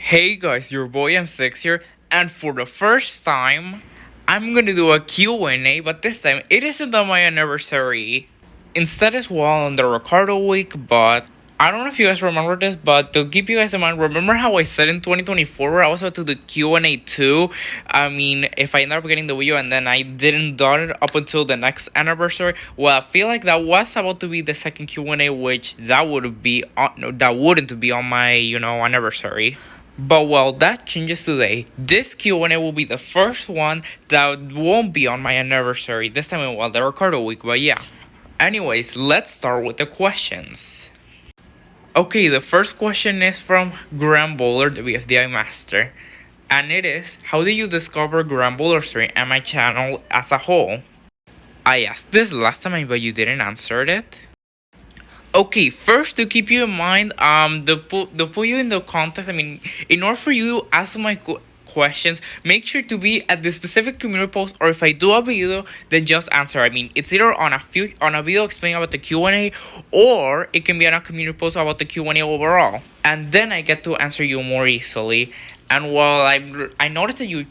Hey guys, your boy M6 here, and for the first time, I'm gonna do a Q&A, but this time it isn't on my anniversary. Instead, it's well on the Ricardo week, but I don't know if you guys remember this, but to keep you guys in mind, remember how I said in 2024 where I was about to do the Q&A too? I mean, if I ended up getting the video and then I didn't done it up until the next anniversary, well, I feel like that was about to be the second Q&A, which that would be that wouldn't be on my anniversary. But well, that changes today. This Q&A will be the first one that won't be on my anniversary. This time, well, the Ricardo week, but yeah. Anyways, let's start with the questions. Okay, the first question is from Graham Bowler, the BFDI Master. And it is, how did you discover Graham Bowler Stream and my channel as a whole? I asked this last time, but you didn't answer it. Okay, first to keep you in mind, the put you in the context. I mean, in order for you to ask my questions, make sure to be at the specific community post, or if I do a video, then just answer. I mean, it's either on a video explaining about the Q&A, or it can be on a community post about the Q&A overall, and then I get to answer you more easily. And while I noticed that you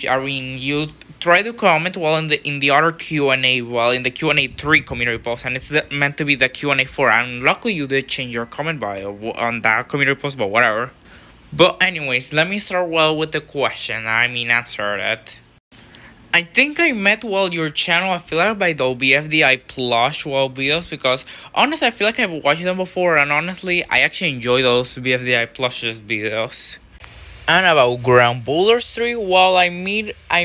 try to comment while in the other Q&A, while in the Q&A 3 community post, and it's meant to be the Q&A 4, and luckily you did change your comment bio on that community post, but whatever. But anyways, let me start with the question. Answer it. I think I met your channel affiliated by the BFDI plush videos, because honestly I feel like I've watched them before, and honestly I actually enjoy those BFDI plushes videos. And about Ground Bowler Street, I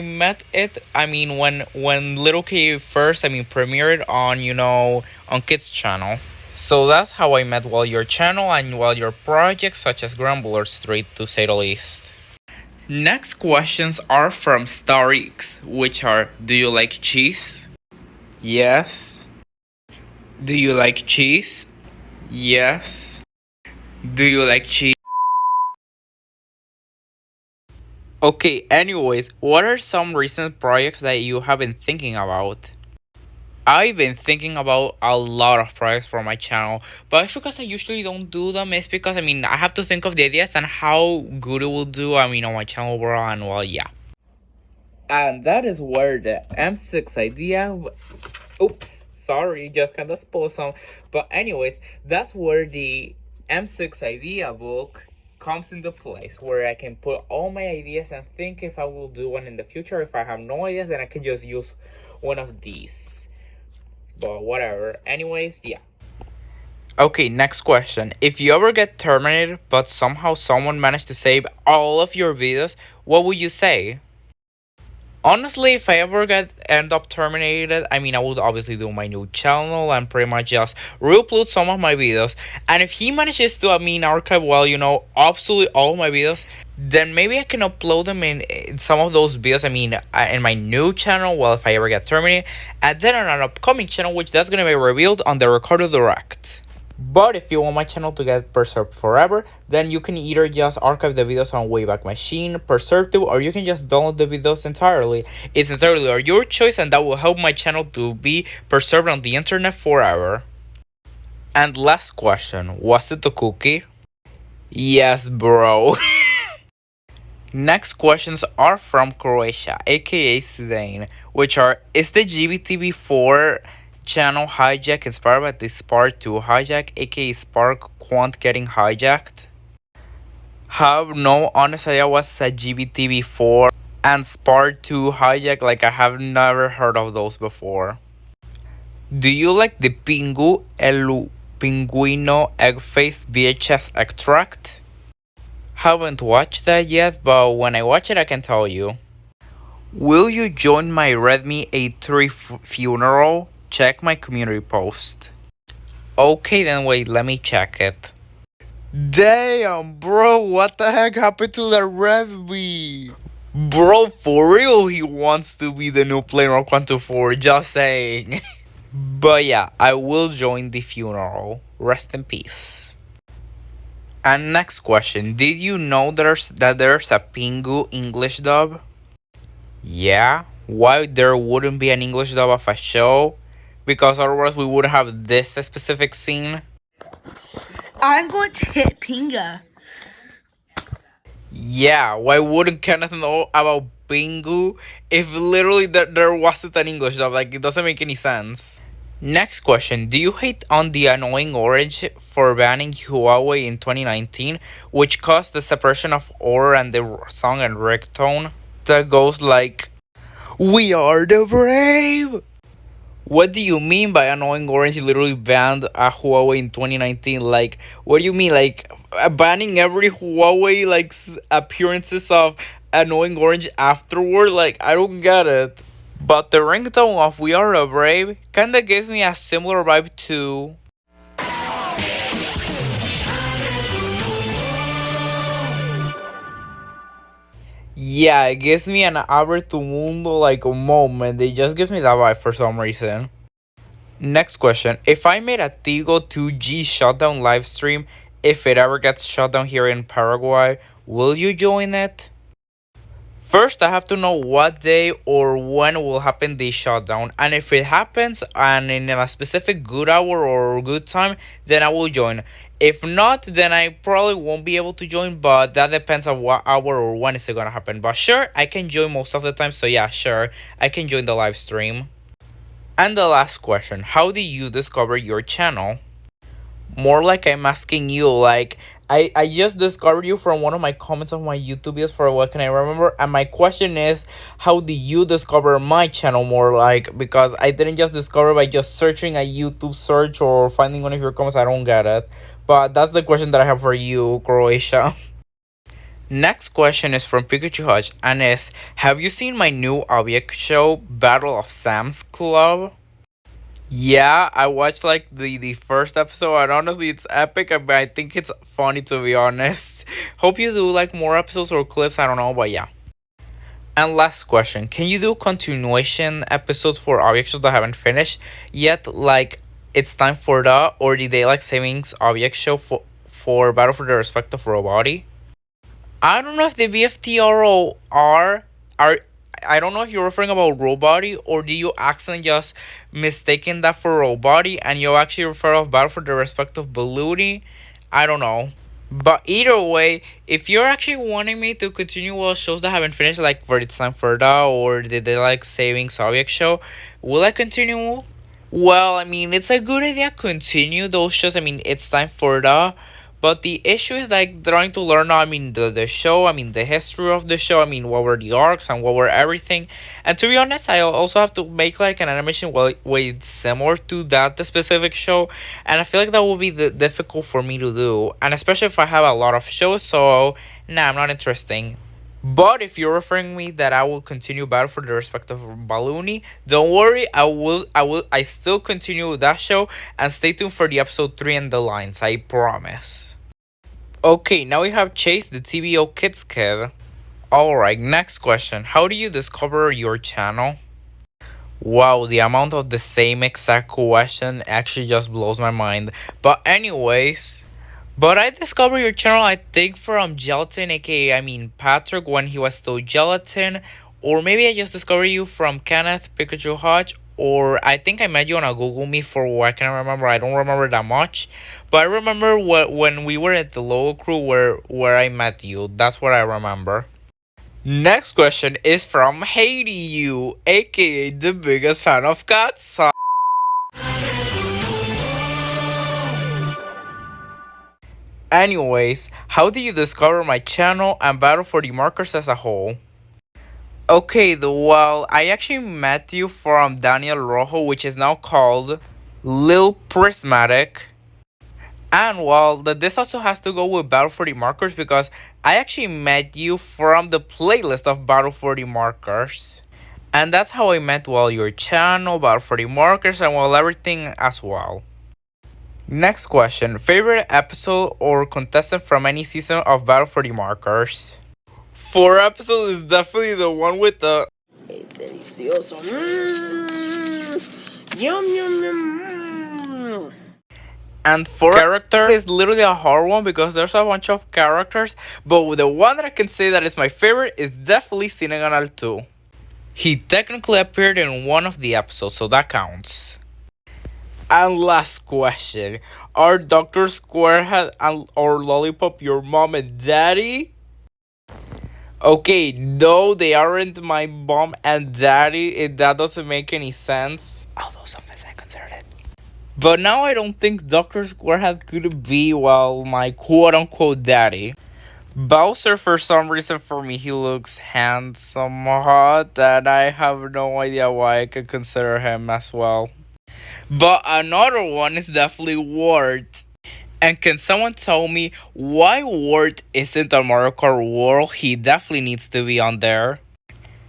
met it. When Little K first, premiered on Kids channel. So that's how I met your channel and your projects such as Ground Bowler Street, to say the least. Next questions are from Starix, which are: do you like cheese? Yes. Do you like cheese? Yes. Do you like cheese? Okay, anyways, what are some recent projects that you have been thinking about? I've been thinking about a lot of projects for my channel, but it's because I usually don't do them. It's because, I have to think of the ideas and how good it will do, on my channel overall, and well, yeah. And that is where the M6 idea... Oops, sorry, just kind of spoiled some. But anyways, that's where the M6 idea book comes into place, where I can put all my ideas and think if I will do one in the future. If I have no ideas, then I can just use one of these. But whatever. Anyways, yeah. Okay, next question. If you ever get terminated, but somehow someone managed to save all of your videos, what would you say? Honestly, if I ever end up terminated, I would obviously do my new channel and pretty much just re-upload some of my videos. And if he manages to, archive, absolutely all of my videos, then maybe I can upload them in some of those videos, in my new channel, if I ever get terminated. And then on an upcoming channel, which that's going to be revealed on the Ricardo Direct. But if you want my channel to get preserved forever, then you can either just archive the videos on Wayback Machine, preserve them, or you can just download the videos entirely. It's entirely your choice, and that will help my channel to be preserved on the internet forever. And last question, was it the cookie? Yes, bro. Next questions are from Croatia, aka Zidane, which are: is the GBTV4 channel hijack inspired by the Spark 2 hijack, aka Spark Quant getting hijacked? Have no honest idea what's a GBTV4 and Spark 2 hijack. I have never heard of those before. Do you like the Pingu El Pinguino Egg Face VHS extract? Haven't watched that yet, but when I watch it I can tell you. Will you join my Redmi A3 funeral? Check my community post. Okay, then wait, let me check it. Damn, bro, what the heck happened to the Redmi? Bro, for real, he wants to be the new player of Quantum 4, just saying. But yeah, I will join the funeral. Rest in peace. And next question, did you know that there's a Pingu English dub? Yeah, why there wouldn't be an English dub of a show? Because otherwise we would have this specific scene. I'm going to hit Pinga. Yeah, why wouldn't Kenneth know about Bingo if literally there wasn't an English dub? Like, it doesn't make any sense. Next question. Do you hate on the annoying orange for banning Huawei in 2019, which caused the separation of Or and the song and ringtone that goes like, "We are the brave"? What do you mean by annoying orange literally banned a Huawei in 2019? Like, what do you mean? Like, banning every Huawei, like, appearances of annoying orange afterward? Like, I don't get it. But the ringtone of We Are the Brave kinda gives me a similar vibe to. Yeah, it gives me an Abre tu Mundo like moment. It just gives me that vibe for some reason. Next question. If I made a Tigo 2G shutdown live stream, if it ever gets shut down here in Paraguay, will you join it? First, I have to know what day or when will happen the shutdown, and if it happens and in a specific good hour or good time, then I will join. If not, then I probably won't be able to join, but that depends on what hour or when is it gonna happen. But sure, I can join most of the time, so yeah, sure, I can join the live stream. And the last question, how do you discover your channel? More like I'm asking you, like, I just discovered you from one of my comments on my YouTube videos for what can I remember, and my question is, how do you discover my channel more like, because I didn't just discover by just searching a YouTube search or finding one of your comments, I don't get it. But that's the question that I have for you, Croatia. Next question is from Pikachu Hodge and is, have you seen my new object show, Battle of Sam's Club? Yeah, I watched like the first episode, and honestly, it's epic. But I think it's funny to be honest. Hope you do like more episodes or clips. I don't know, but yeah. And last question: can you do continuation episodes for objects that haven't finished yet? Like it's time for the or the daylight savings object show for Battle for the Respective Robot? I don't know if the BFTRO are. I don't know if you're referring about Robody or do you accidentally just mistaken that for Robody and you actually refer of Battle for the Respective Balloony? I don't know. But either way, if you're actually wanting me to continue with shows that haven't finished, like for It's Time for Da or the Daylight Saving Soviet show, will I continue? Well, I mean, it's a good idea to continue those shows. I mean, it's time for the. But the issue is like trying to learn, I mean, the show, I mean, the history of the show, I mean, what were the arcs and what were everything. And to be honest, I also have to make like an animation way similar to that the specific show. And I feel like that will be difficult for me to do. And especially if I have a lot of shows, so nah, I'm not interesting. But if you're referring me that I will continue Battle for the Respective Balloony, don't worry, I still continue with that show and stay tuned for the episode 3 and the lines, I promise. Okay, now we have Chase, the TVO Kids Kid. Alright, next question. How do you discover your channel? Wow, the amount of the same exact question actually just blows my mind. But anyways, but I discovered your channel, I think, from Gelatin, aka, I mean, Patrick, when he was still Gelatin. Or maybe I just discovered you from Kenneth Pikachu Hodge. Or I think I met you on a Google Meet for what I can remember. I don't remember that much. But I remember when we were at the logo crew where I met you. That's what I remember. Next question is from Haiti You, aka the biggest fan of cats. Anyways, how do you discover my channel and Battle for the Markers as a whole? Okay, well, I actually met you from Daniel Rojo, which is now called Lil Prismatic. And well, this also has to go with Battle for the Markers because I actually met you from the playlist of Battle for the Markers. And that's how I met well your channel, Battle for the Markers, and well everything as well. Next question. Favorite episode or contestant from any season of Battle for the Markers? 4 episodes is definitely the one with the delicioso. Yum yum yum. And for character is literally a hard one because there's a bunch of characters, but the one that I can say that is my favorite is definitely Sineganal 2. He technically appeared in one of the episodes, so that counts. And last question. Are Dr. Squarehead or Lollipop your mom and daddy? Okay, no, they aren't my mom and daddy. That doesn't make any sense. Although sometimes I consider it. But now I don't think Dr. Squarehead could be, well, my quote unquote daddy. Bowser, for some reason, for me, he looks handsome, hot, and I have no idea why I could consider him as well. But another one is definitely Wart. And can someone tell me why Wart isn't on Mario Kart World? He definitely needs to be on there.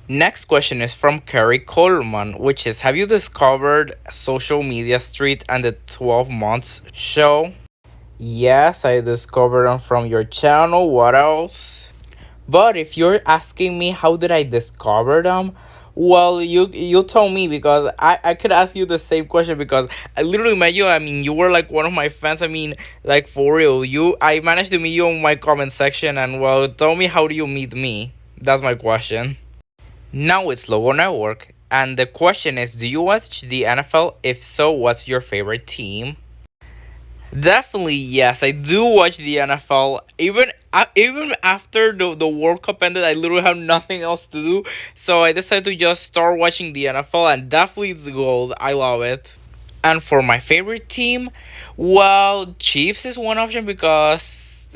Next question is from Kerry Coleman, which is, have you discovered Social Media Street and the 12 Months show? Yes, I discovered them from your channel. What else? But if you're asking me how did I discover them, well, you tell me, because I could ask you the same question, because I literally met you. I mean, you were like one of my fans. I mean, like for real. I managed to meet you in my comment section, and well, tell me, how do you meet me? That's my question. Now it's Logo Network, and the question is, do you watch the NFL? If so, what's your favorite team? Definitely yes, I do watch the NFL. Even after the World Cup ended, I literally have nothing else to do, so I decided to just start watching the NFL, and definitely it's gold. I love it. And for my favorite team, well, Chiefs is one option because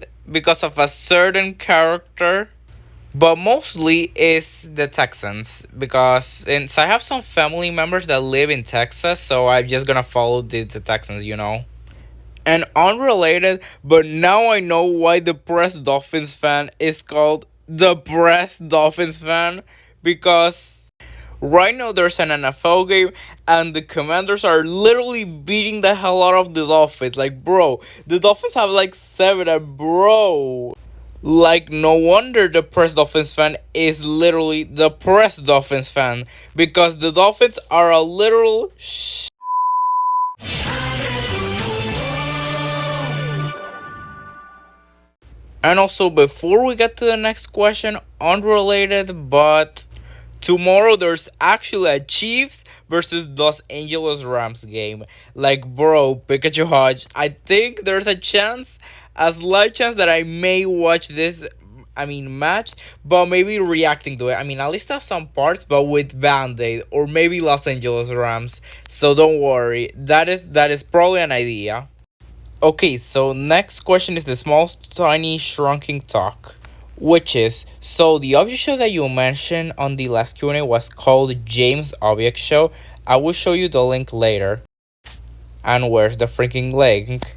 of a certain character, but mostly is the Texans, because since I have some family members that live in Texas, so I'm just gonna follow the Texans. And unrelated, but now I know why the Press Dolphins fan is called the Press Dolphins fan, because right now there's an NFL game and the Commanders are literally beating the hell out of the Dolphins. Like, bro, the Dolphins have like 7, and bro, like, no wonder the Press Dolphins fan is literally the Press Dolphins fan, because the Dolphins are a literal And also, before we get to the next question, unrelated, but tomorrow there's actually a Chiefs versus Los Angeles Rams game. Like, bro, Pikachu Hodge, I think there's a slight chance that I may watch this. I mean, match, but maybe reacting to it. I mean, at least have some parts, but with Band-Aid or maybe Los Angeles Rams. So don't worry, that is probably an idea. Okay, so next question is the small, tiny, shrunken talk, which is, so the object show that you mentioned on the last Q&A was called James Object Show. I will show you the link later. And where's the freaking link?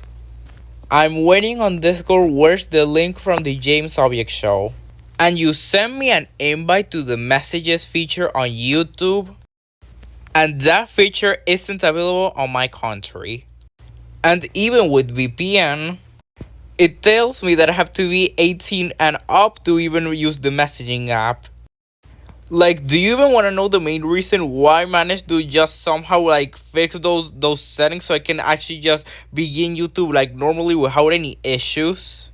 I'm waiting on Discord. Where's the link from the James Object Show? And you send me an invite to the messages feature on YouTube, and that feature isn't available on my country. And even with VPN, it tells me that I have to be 18 and up to even use the messaging app. Like, do you even want to know the main reason why I managed to just somehow like fix those settings so I can actually just begin YouTube like normally without any issues?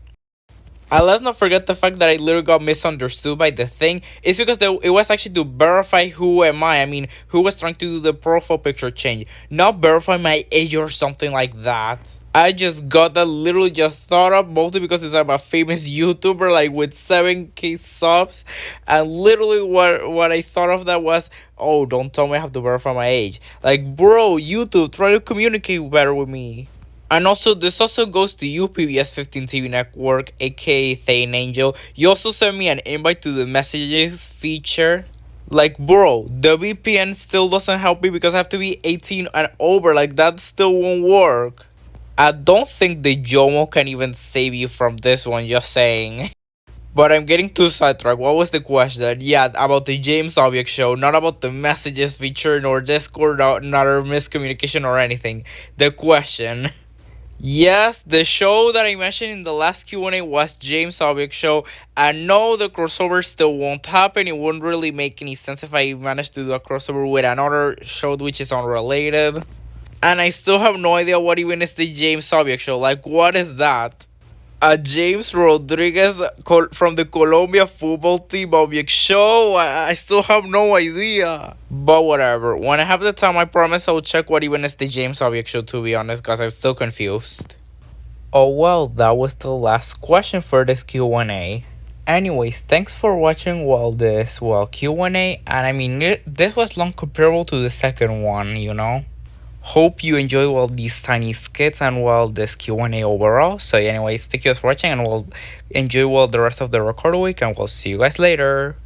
And let's not forget the fact that I literally got misunderstood by the thing. It's because it was actually to verify who am I. I mean, who was trying to do the profile picture change, not verify my age or something like that. I just got that, literally just thought of, mostly because it's about a famous YouTuber like with 7K subs, and literally what I thought of that was, oh, don't tell me I have to verify my age. Like, bro, YouTube, try to communicate better with me. And also, this also goes to you, PBS 15 TV Network, aka Thane Angel. You also sent me an invite to the messages feature. Like, bro, the VPN still doesn't help me because I have to be 18 and over. Like, that still won't work. I don't think the Jomo can even save you from this one, just saying. But I'm getting too sidetracked. What was the question? Yeah, about the James Object Show, not about the messages feature, nor Discord, not a miscommunication or anything. The question. Yes, the show that I mentioned in the last Q&A was James Object Show, and no, the crossover still won't happen. It wouldn't really make any sense if I managed to do a crossover with another show which is unrelated. And I still have no idea what even is the James Object Show. Like, what is that? A James Rodriguez from the Colombia football team object show? I still have no idea. But whatever. When I have the time, I promise I'll check what even is the James object show, to be honest, because I'm still confused. Oh well, that was the last question for this Q&A. Anyways, thanks for watching this Q&A, and I mean this was long comparable to the second one, you know. Hope you enjoy these tiny skits and this Q&A overall. So anyways, thank you guys for watching, and we'll enjoy the rest of the record week, and we'll see you guys later.